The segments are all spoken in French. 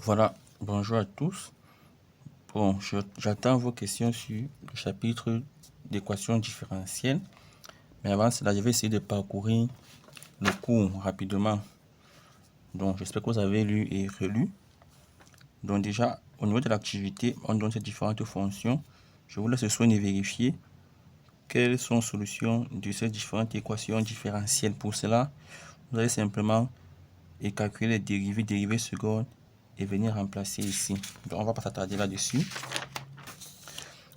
Voilà, bonjour à tous. Bon, j'attends vos questions sur le chapitre d'équations différentielles. Mais avant cela, je vais essayer de parcourir le cours rapidement. Donc, j'espère que vous avez lu et relu. Donc déjà, au niveau de l'activité, on donne ces différentes fonctions. Je vous laisse le soin de vérifier quelles sont les solutions de ces différentes équations différentielles. Pour cela, vous allez simplement calculer les dérivées secondes et venir remplacer ici. Donc, on va pas s'attarder là-dessus.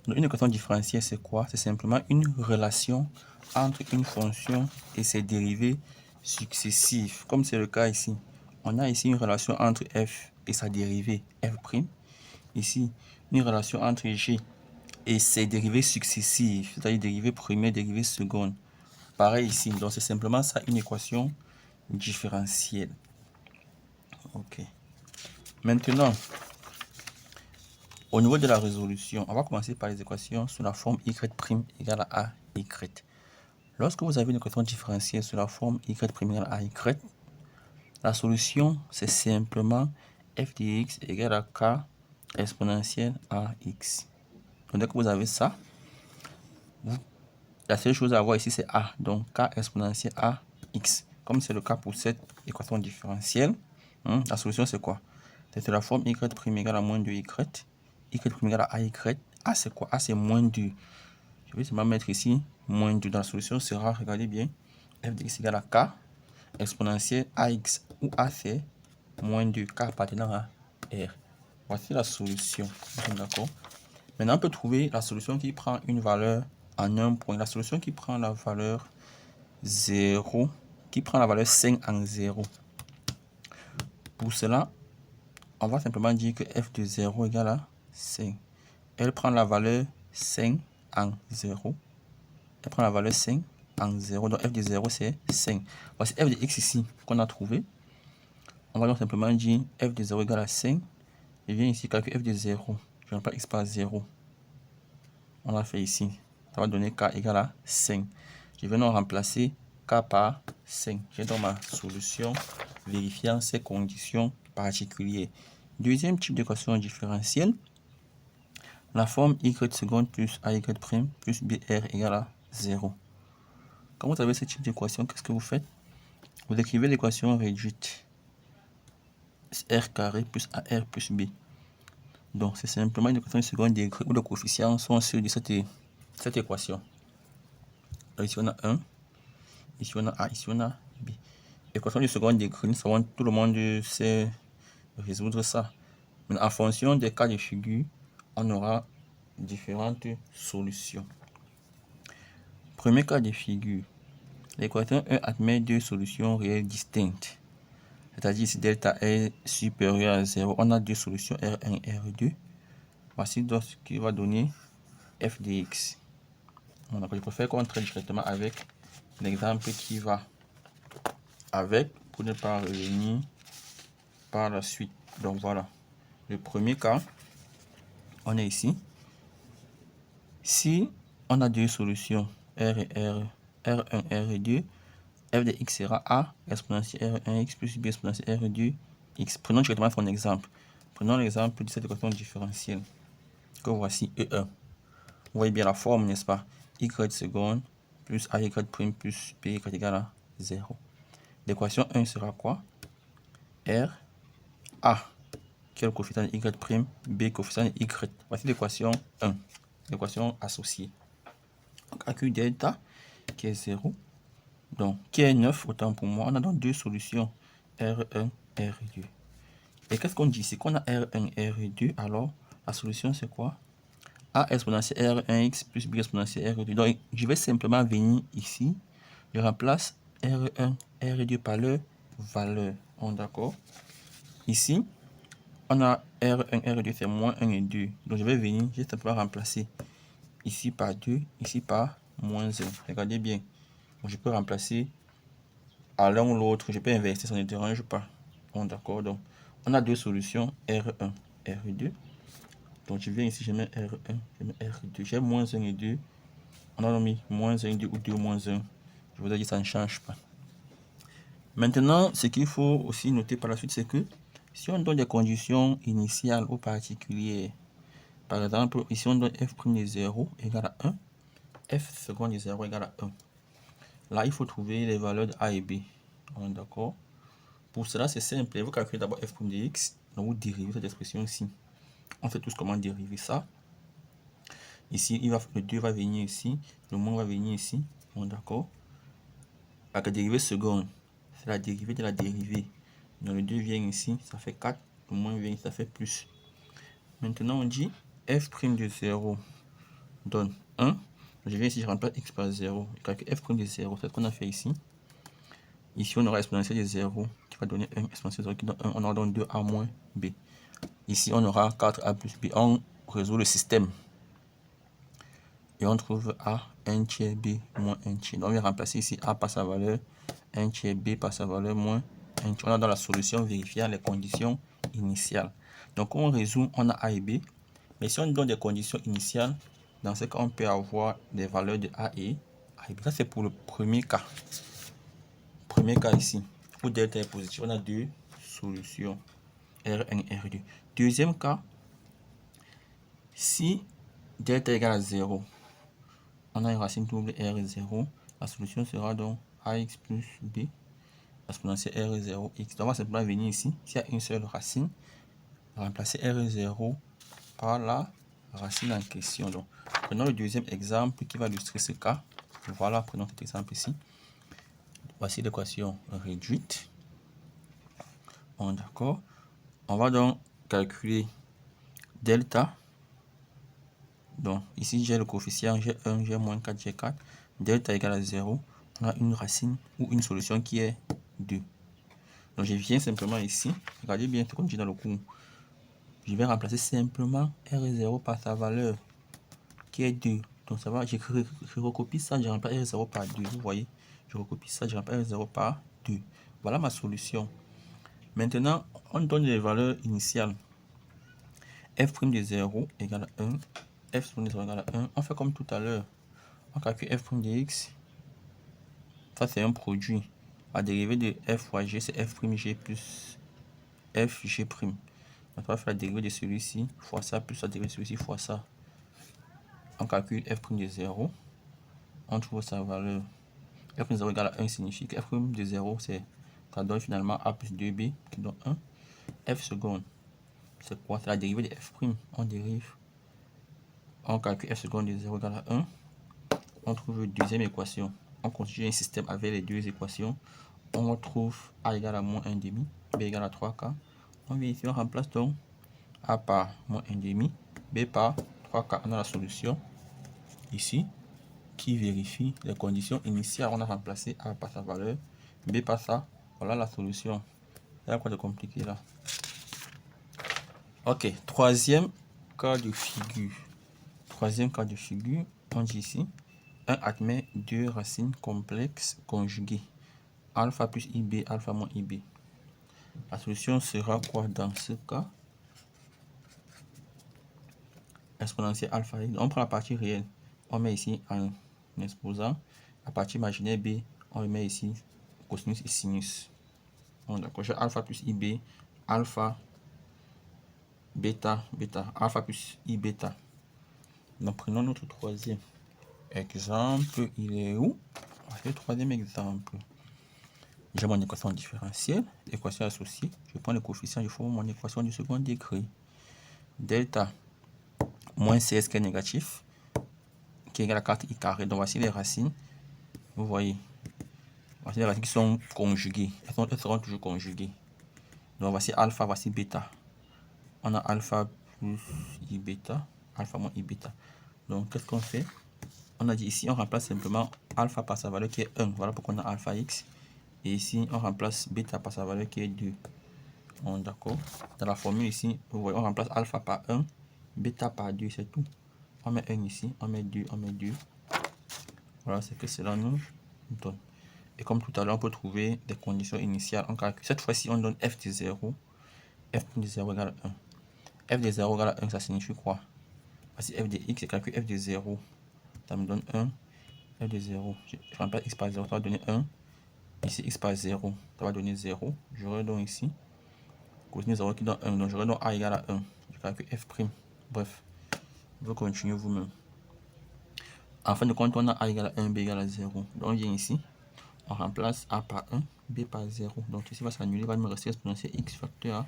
Donc, une équation différentielle, c'est quoi? C'est simplement une relation entre une fonction et ses dérivées successives. Comme c'est le cas ici. On a ici une relation entre f et sa dérivée f'. Ici, une relation entre g et ses dérivées successives, c'est-à-dire dérivée première, dérivée seconde. Pareil ici. Donc, c'est simplement ça, une équation différentielle. Ok. Maintenant, au niveau de la résolution, on va commencer par les équations sous la forme y' égale à y. Lorsque vous avez une équation différentielle sous la forme y' égale à y, la solution, c'est simplement f de x égale à k exponentielle à x. Donc, dès que vous avez ça, la seule chose à avoir ici, c'est a. Donc, k exponentielle à x. Comme c'est le cas pour cette équation différentielle, la solution, c'est quoi? C'est la forme y' égale à moins 2y, y' égale à y. A, c'est quoi? A, c'est moins 2. Je vais seulement mettre ici moins 2. Dans la solution sera, regardez bien, f de x égale à k exponentielle à x, où a c'est moins 2, k appartenant à r. Voici la solution. D'accord. Maintenant, on peut trouver la solution qui prend une valeur en un point. La solution qui prend la valeur 0, qui prend la valeur 5 en 0. Pour cela, on va simplement dire que f de 0 égale à 5. Elle prend la valeur 5 en 0. Elle prend la valeur 5 en 0. Donc f de 0, c'est 5. Voici f de x ici qu'on a trouvé. On va donc simplement dire f de 0 égale à 5. Je viens ici calculer f de 0. Je remplace x par 0. On l'a fait ici. Ça va donner k égale à 5. Je vais donc remplacer k par 5. J'ai donc ma solution vérifiant ces conditions particulières. Deuxième type d'équation différentielle. La forme y seconde plus ay' plus br égale à 0. Quand vous avez ce type d'équation, qu'est-ce que vous faites? Vous écrivez l'équation réduite r carré plus ar plus b. Donc, c'est simplement une équation de second degré où les coefficients sont ceux de cette équation. Donc, ici, on a 1, ici, on a a, ici, on a b. Équation du second degré, nous savons, tout le monde sait résoudre ça. Mais en fonction des cas de figure, on aura différentes solutions. Premier cas de figure, l'équation 1 admet deux solutions réelles distinctes. C'est-à-dire si delta est supérieur à 0, on a deux solutions R1 et R2. Voici donc ce qui va donner f de x. Donc, je préfère qu'on traite directement avec l'exemple qui va avec pour ne pas revenir par la suite. Donc voilà, le premier cas, on est ici. Si on a deux solutions R et R, R1, R2, f de x sera a exponentielle R1x plus b exponentielle R2x. Prenons directement son exemple. Prenons l'exemple de cette équation différentielle que voici E1. Vous voyez bien la forme, n'est-ce pas? Y seconde plus ay' plus b égale à 0. L'équation 1 sera quoi? R, A, qui est le coefficient de y', b, coefficient de y. Voici l'équation 1, l'équation associée. Donc, AQ delta, qui est 0, donc qui est 9, autant pour moi. On a donc deux solutions, R1, R2. Et qu'est-ce qu'on dit? C'est qu'on a R1, R2, alors la solution c'est quoi? A exponentielle R1x plus b exponentielle R2. Donc, je vais simplement venir ici, je remplace R1, R2 par leur valeur. D'accord? Ici, on a R1, R2, c'est moins 1 et 2. Donc, je vais venir, je vais simplement remplacer ici par 2, ici par moins 1. Regardez bien. Donc, je peux remplacer à l'un ou l'autre. Je peux inverser, ça ne dérange pas. D'accord? Donc, on a deux solutions, R1, R2. Donc, je viens ici, je mets R1, je mets R2. J'ai moins 1 et 2. On a mis moins 1 et 2 ou 2 moins 1. Je vous ai dit, ça ne change pas. Maintenant, ce qu'il faut aussi noter par la suite, c'est que Si on donne des conditions initiales ou particulières, par exemple, ici on donne f' de 0 égale à 1, f seconde de 0 égale à 1. Là, il faut trouver les valeurs de a et b. D'accord? Pour cela, c'est simple. Vous calculez d'abord f' de x, donc vous dérivez cette expression-ci. On sait tous comment dériver ça. Ici, le 2 va venir ici, le moins va venir ici. D'accord? La dérivée seconde, c'est la dérivée de la dérivée. Donc le 2 vient ici, ça fait 4. Le moins vient ici, ça fait plus. Maintenant, on dit f' de 0 donne 1. Je viens ici, je remplace x par 0. Je calcule f' de 0, c'est ce qu'on a fait ici. Ici, on aura exponentielle de 0 qui va donner 1, exponentielle de 0 qui donne 1. On aura donc 2a moins b. Ici, on aura 4a plus b. On résout le système. Et on trouve a 1 tiers b moins 1 tiers. Donc, on va remplacer ici a par sa valeur 1 tiers b par sa valeur moins 1 tiers. On a dans la solution vérifiant les conditions initiales. Donc, on résout, on a a et b. Mais si on donne des conditions initiales, dans ce cas, on peut avoir des valeurs de a et b. Ça, c'est pour le premier cas. Premier cas ici, où delta est positif, on a deux solutions, R1 et R2. Deuxième cas, si delta égale à 0, on a une racine double R0, la solution sera donc AX plus B, exponentielle R0, X. Donc on va simplement venir ici, s'il y a une seule racine, remplacer R0 par la racine en question. Donc, prenons le deuxième exemple qui va illustrer ce cas. Voilà, prenons cet exemple ici. Voici l'équation réduite. Bon, d'accord. On va donc calculer delta. Donc, ici, j'ai le coefficient G1, G-4, G4. Delta égale à 0. On a une racine ou une solution qui est 2. Donc, je viens simplement ici. Regardez bien ce qu'on dit dans le cours. Je vais remplacer simplement R0 par sa valeur qui est 2. Donc, ça va, je recopie ça, je remplace R0 par 2. Vous voyez, je recopie ça, je remplace R0 par 2. Voilà ma solution. Maintenant, on donne les valeurs initiales. F' de 0 égale à 1. F' de 0 égale à 1. On fait comme tout à l'heure. On calcule f' de x. Ça, c'est un produit. La dérivée de f fois g, c'est f'g plus fg'. Donc, on va faire la dérivée de celui-ci fois ça, plus la dérivée de celui-ci fois ça. On calcule f' de 0. On trouve sa valeur. F' de 0 égale à 1 signifie que f' de 0, ça donne finalement a plus 2b qui donne 1. F seconde, c'est quoi? C'est la dérivée de f'. On dérive. On calcule f seconde de 0 égale à 1. On trouve la deuxième équation. On constitue un système avec les deux équations. On retrouve a égale à moins 1 demi, b égale à 3k. On vient ici, on remplace donc a par moins 1 demi, b par 3k. On a la solution ici qui vérifie les conditions initiales. On a remplacé a par sa valeur, b par ça. Voilà la solution. Il y a quoi de compliqué là? Ok, troisième cas de figure. Troisième cas de figure, on dit ici, 1 admet deux racines complexes conjuguées. Alpha plus ib, alpha moins ib. La solution sera quoi dans ce cas? Exponentielle alpha. On prend la partie réelle. On met ici en exposant. La partie imaginaire b, on le met ici cosinus et sinus. Bon, d'accord, j'ai alpha plus ib, alpha, bêta, bêta, alpha plus i bêta. Donc prenons notre troisième exemple. Il est où? Le troisième exemple. J'ai mon équation différentielle, équation associée. Je prends le coefficient, je forme mon équation du second degré. Delta moins CS qui est négatif, qui est égal à 4i carré. Donc voici les racines. Vous voyez, voici les racines qui sont conjuguées. Elles seront toujours conjuguées. Donc voici alpha, voici bêta. On a alpha plus i bêta, alpha moins i bêta. Donc qu'est-ce qu'on fait? On a dit ici, on remplace simplement alpha par sa valeur qui est 1. Voilà pourquoi on a alpha x. Et ici, on remplace bêta par sa valeur qui est 2. Bon, d'accord. Dans la formule ici, vous voyez, on remplace alpha par 1, bêta par 2, c'est tout. On met 1 ici, on met 2, on met 2. Voilà ce que cela nous donne. Et comme tout à l'heure, on peut trouver des conditions initiales. On calcule. Cette fois-ci, on donne f de 0. F de 0 égale à 1. F de 0 égale à 1, ça signifie quoi? Voici f de x, c'est calcul f de 0. Ça me donne 1. F de 0. Je remplace x par 0, ça va donner 1. Ici, x par 0, ça va donner 0. Je redonne ici. Cosine 0 qui donne 1. Donc j'aurai donc A égale à 1. Je calcule F'. Bref, vous continuez vous-même. En fin de compte, on a A égale à 1, B égale à 0. Donc on vient ici, on remplace A par 1, B par 0. Donc ici va s'annuler, il va me rester exponentielle x facteur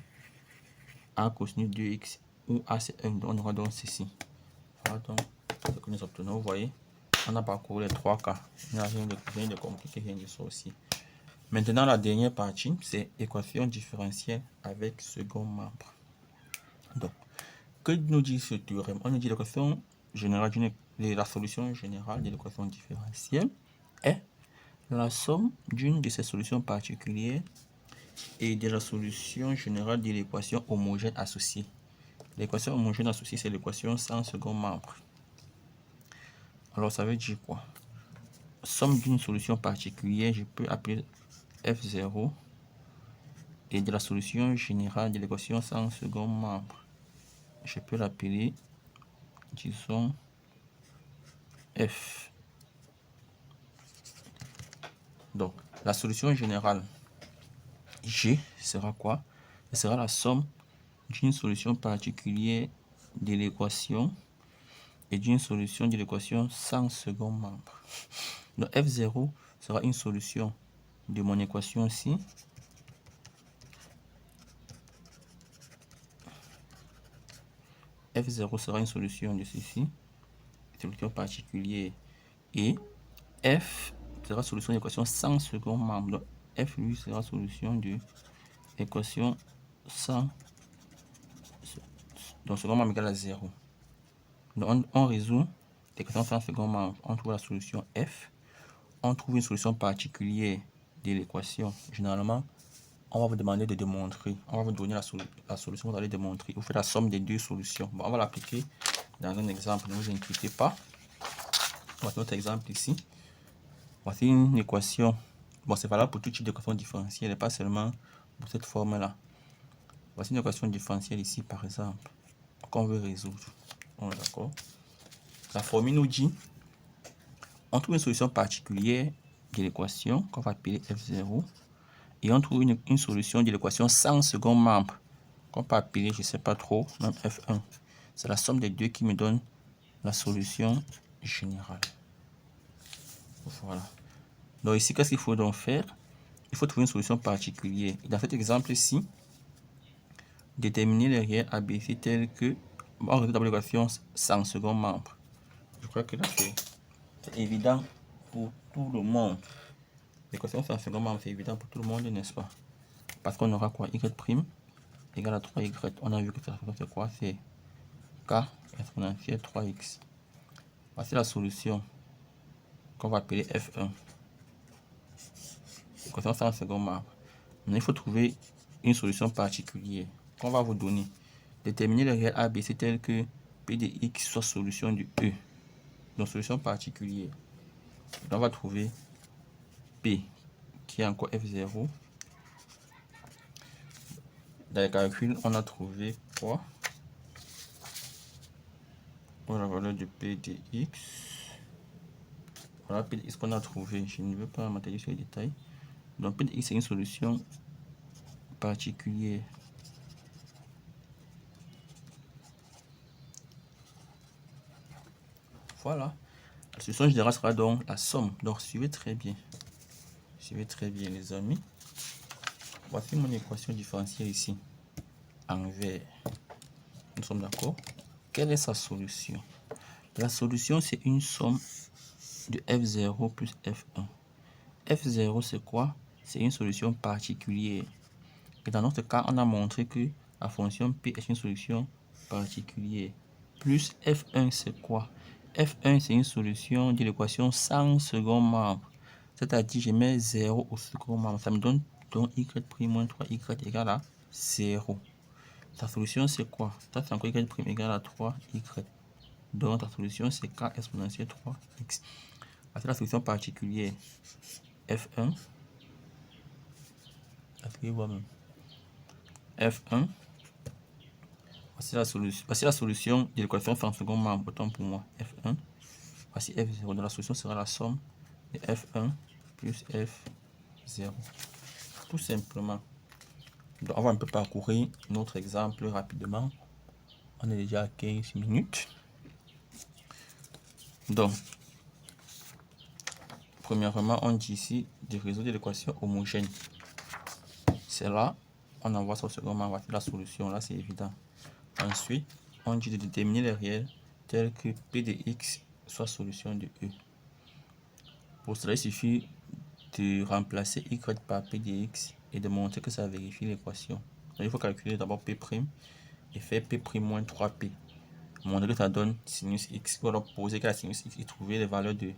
A cosinus 2x, où A c'est 1. Donc on aura donc ceci. Voilà donc ce que nous obtenons. Vous voyez, on a parcouru les 3 cas. Il n'y a rien de compliqué, rien de sorcier. Maintenant, la dernière partie, c'est équation différentielle avec second membre. Donc, que nous dit ce théorème? On nous dit l'équation générale, la solution générale de l'équation différentielle est la somme d'une de ces solutions particulières et de la solution générale de l'équation homogène associée. L'équation homogène associée, c'est l'équation sans second membre. Alors, ça veut dire quoi? Somme d'une solution particulière, je peux appeler F0 et de la solution générale de l'équation sans second membre. Je peux l'appeler, disons, F. Donc, la solution générale G sera quoi? Ce sera la somme d'une solution particulière de l'équation et d'une solution de l'équation sans second membre. Donc, F0 sera une solution de mon équation-ci. F0 sera une solution de ceci, solution particulière, et F sera solution de l'équation sans second membre. Donc, F lui sera solution de l'équation sans donc second membre égale à 0. Donc, on résout l'équation sans second membre. On trouve la solution F. On trouve une solution particulière de l'équation. Généralement, on va vous demander de démontrer. On va vous donner la solution, vous allez démontrer. Vous faites la somme des deux solutions. Bon, on va l'appliquer dans un exemple, ne vous inquiétez pas. Voici notre exemple ici. Voici une équation. Bon, c'est valable pour tout type d'équation différentielle et pas seulement pour cette forme-là. Voici une équation différentielle ici, par exemple, qu'on veut résoudre. On est d'accord? La formule nous dit, on trouve une solution particulière de l'équation qu'on va appeler F0 et on trouve une solution de l'équation sans second membre qu'on peut appeler, je ne sais pas trop, même F1. C'est la somme des deux qui me donne la solution générale. Voilà. Donc ici, qu'est-ce qu'il faut donc faire? Il faut trouver une solution particulière. Et dans cet exemple-ci, déterminer les réels ABC tels que... Bon, on résout d'abord l'équation sans second membre. Je crois que là, c'est évident pour tout le monde. L'équation sans second membre, c'est évident pour tout le monde, n'est-ce pas? Parce qu'on aura quoi? Y' égale à 3y. On a vu que c'est quoi? C'est k exponentielle 3x. Voici la solution qu'on va appeler F1. Équation sans second membre. Maintenant, il faut trouver une solution particulière qu'on va vous donner. Déterminer le réel ABC tel que P de x soit solution du E. Donc, solution particulière. Donc, on va trouver P qui est encore F0. Dans les calculs, on a trouvé quoi? Pour la valeur de P de x. Voilà P de x qu'on a trouvé. Je ne veux pas m'attarder sur les détails. Donc, P de x est une solution particulière. Voilà. La solution générale sera donc la somme. Donc, suivez très bien. Suivez très bien, les amis. Voici mon équation différentielle ici. En vert. Nous sommes d'accord? Quelle est sa solution? La solution, c'est une somme de F0 plus F1. F0, c'est quoi? C'est une solution particulière. Et dans notre cas, on a montré que la fonction P est une solution particulière. Plus F1, c'est quoi? F1, c'est une solution de l'équation sans second membre. C'est-à-dire, je mets 0 au second membre. Ça me donne donc y' moins 3y égale à 0. Ta solution, c'est quoi? Ça, c'est encore y' égale à 3y. Donc, ta solution, c'est k exponentielle 3x. C'est la solution particulière. F1. F1. Voici la solution de l'équation sans second membre. Autant pour moi. F1. Voici F0. Donc, la solution sera la somme de F1 plus F0. Tout simplement. Donc, on va un peu parcourir notre exemple rapidement. On est déjà à 15 minutes. Donc, premièrement, on dit ici de résoudre l'équation homogène. C'est là, on envoie ça au second membre, la solution, là c'est évident. Ensuite, on dit de déterminer les réels tels que P de X soit solution de E. Pour cela, il suffit de remplacer Y par P de X et de montrer que ça vérifie l'équation. Il faut calculer d'abord P' et faire P' moins 3P. Montrer que ça donne sinus X. Ou alors poser que la sinus X et trouver les valeurs de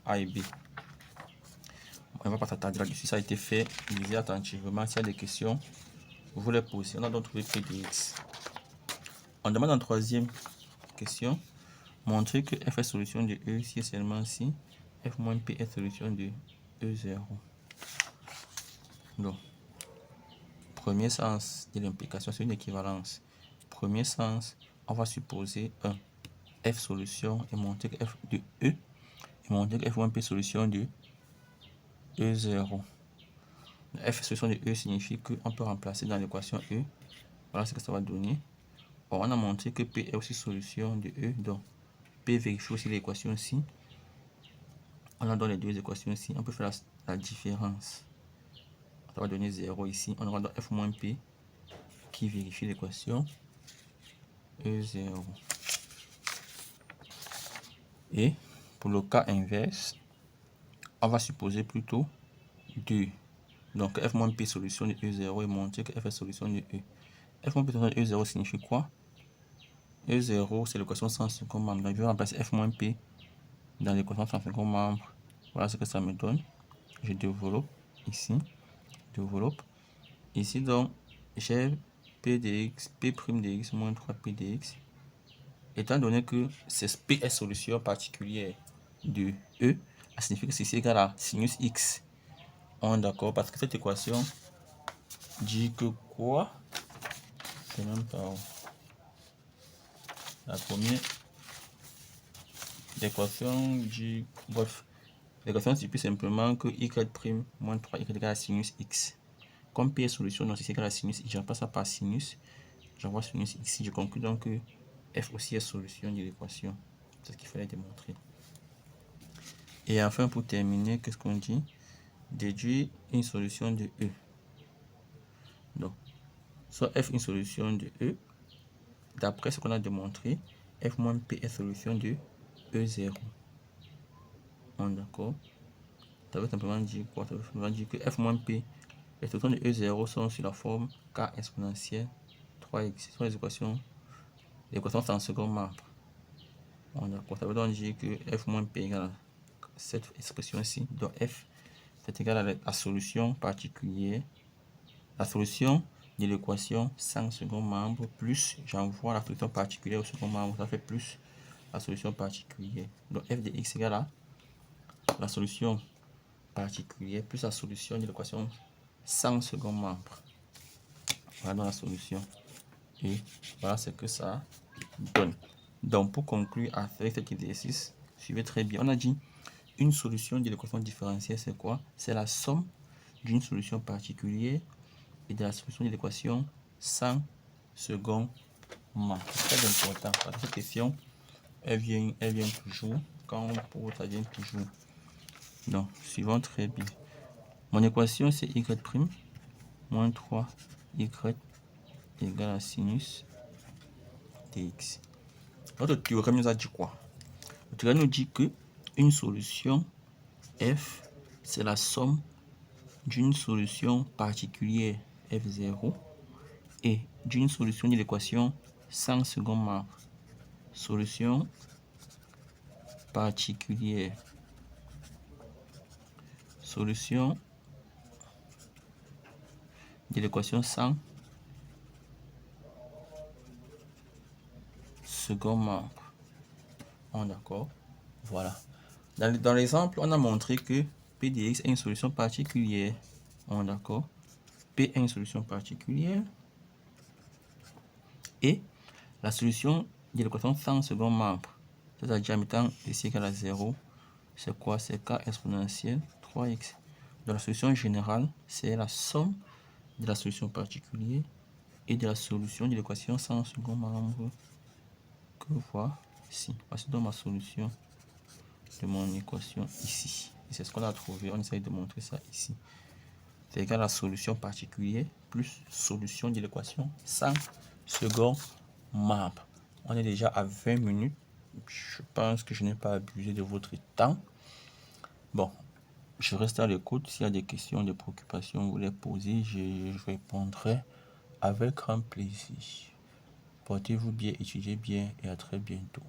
A et B. On ne va pas s'attarder là-dessus, ça a été fait. Lisez attentivement. S'il y a des questions, vous les posez. On a donc trouvé P de X. On demande en troisième question, montrer que f est solution de E si et seulement si f moins P est solution de E0. Donc, premier sens de l'implication, c'est une équivalence. Premier sens, on va supposer un f solution et montrer que f de E et montrer que f moins P solution de E0. F solution de E signifie qu'on peut remplacer dans l'équation E. Voilà ce que ça va donner. Or, on a montré que P est aussi solution de E, donc P vérifie aussi l'équation ici. On a dans les deux équations ici, on peut faire la différence. Ça va donner 0 ici. On aura donc F moins P qui vérifie l'équation E0. Et pour le cas inverse, on va supposer plutôt 2. Donc F moins P solution de E0 et montrer que F est solution de E. F moins P solution de E0 signifie quoi? E0 c'est l'équation sans second membre. Donc je vais remplacer F moins P dans l'équation sans second membre. Voilà ce que ça me donne. Je développe ici. Développe. Ici donc j'ai P de X, P' de X moins 3P de X. Étant donné que P est solution particulière de E, ça signifie que ceci égale à sinus X. On est d'accord parce que cette équation dit que quoi? C'est même pas la première. L'équation dit, bref, l'équation stipule simplement que Y' moins 3Y égale à sinus X. Comme P est solution, donc c'est égal à sinus X, je remplace ça par sinus. J'envoie sinus X, je conclue donc que F aussi est solution de l'équation. C'est ce qu'il fallait démontrer. Et enfin, pour terminer, qu'est-ce qu'on dit? Déduire une solution de E. Donc, soit F une solution de E, d'après ce qu'on a démontré, F moins P est solution de E0. D'accord? Ça veut simplement dire quoi? Ça veut simplement dire que F moins P, les solutions de E0 sont sur la forme K exponentielle 3x. Ce sont les équations sans second membre. D'accord? Ça veut donc dire que F moins P égale à cette expression-ci. Donc F c'est égal à la solution particulière, la solution de l'équation sans second membre, plus j'envoie la solution particulière au second membre, ça fait plus la solution particulière. Donc f de x égale à la solution particulière plus la solution de l'équation sans second membre. Voilà donc la solution. Et voilà ce que ça donne. Donc pour conclure avec cet exercice, suivez très bien. On a dit une solution de l'équation différentielle, c'est quoi? C'est la somme d'une solution particulière et de la solution de l'équation sans second membre. C'est très important parce que cette question, elle vient toujours. Quand on pose, ça vient toujours. Donc, suivons très bien. Mon équation, c'est y' moins 3y égale à sinus dx. Notre théorème nous a dit quoi? Le théorème nous dit que une solution f, c'est la somme d'une solution particulière f0 et d'une solution de l'équation sans second membre. Solution particulière. Solution de l'équation sans second membre. D'accord? Voilà. Dans l'exemple, on a montré que P de x est une solution particulière. D'accord? P est une solution particulière. Et la solution de l'équation sans second membre, c'est-à-dire en mettant ici égal à 0, c'est quoi? C'est k exponentielle 3x. Donc la solution générale, c'est la somme de la solution particulière et de la solution de l'équation sans second membre que voici. Voici donc ma solution de mon équation ici. Et c'est ce qu'on a trouvé. On essaye de montrer ça ici. C'est égal à la solution particulière plus solution de l'équation sans second membre. On est déjà à 20 minutes. Je pense que je n'ai pas abusé de votre temps. Bon, je reste à l'écoute. S'il y a des questions, des préoccupations, vous les posez, je répondrai avec grand plaisir. Portez-vous bien, étudiez bien et à très bientôt.